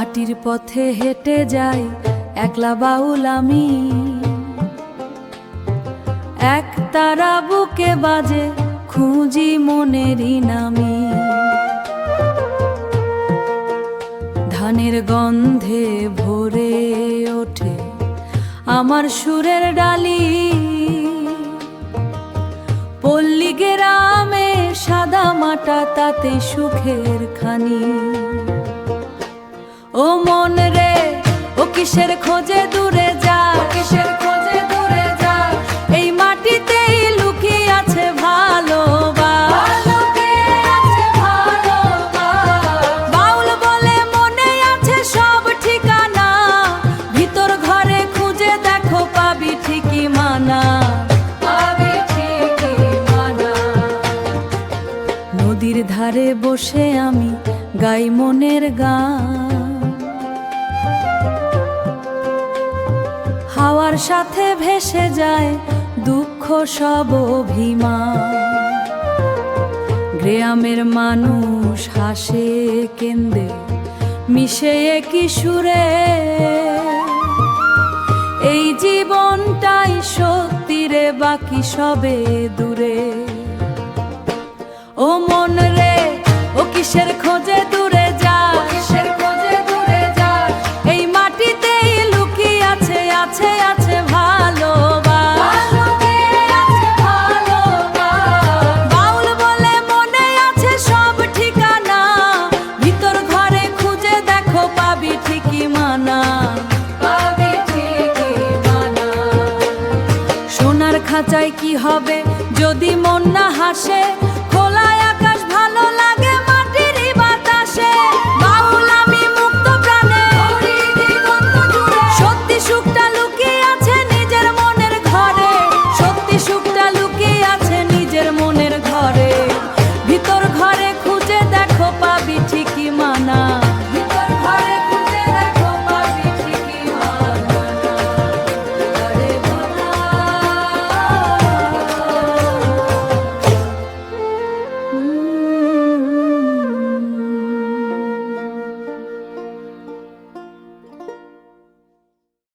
মাটির পথে হেঁটে যাই একলা বাউল আমি, এক তারা বুকে বাজে খুঁজি মনেরই নামি। ধানের গন্ধে ভরে ওঠে আমার সুরের ডালি, পল্লী গ্রামে সাদা মাটা তাতে সুখের খানি। ও মন রে ও কিসের খোঁজে দূরে যা, কিসের খোঁজে দূরে যা, এই মাটিতেই লুকিয়ে আছে ভালোবাসা। বাউল বলে মনে আছে সব ঠিকানা, ভিতর ঘরে খুঁজে দেখো পাবি ঠিকই মানা, পাবি ঠিকই মানা। নদীর ধারে বসে আমি গাই মনের গান, হাওয়ার সাথে ভেসে যায় দুঃখ সব অভিমান। গ্রামের মানুষ হাসে কেন্দে মিশে একই সুরে, এই জীবনটাই সত্যি রে বাকি সবে দূরে। ও মন রে ও কিসের খোঁজে দূরে যা, কিসের খোঁজে দূরে যা, এই মাটিতেই লুকিয়ে আছে আছে আছে ভালোবাসা। বাউল বলে মনে আছে সব ঠিকানা, ভিতর ঘরে খুঁজে দেখো পাবি ঠিকই মানা, পাবি ঠিকই মানা। সোনার খাঁচায় কি হবে যদি মন না হাসে, খোলা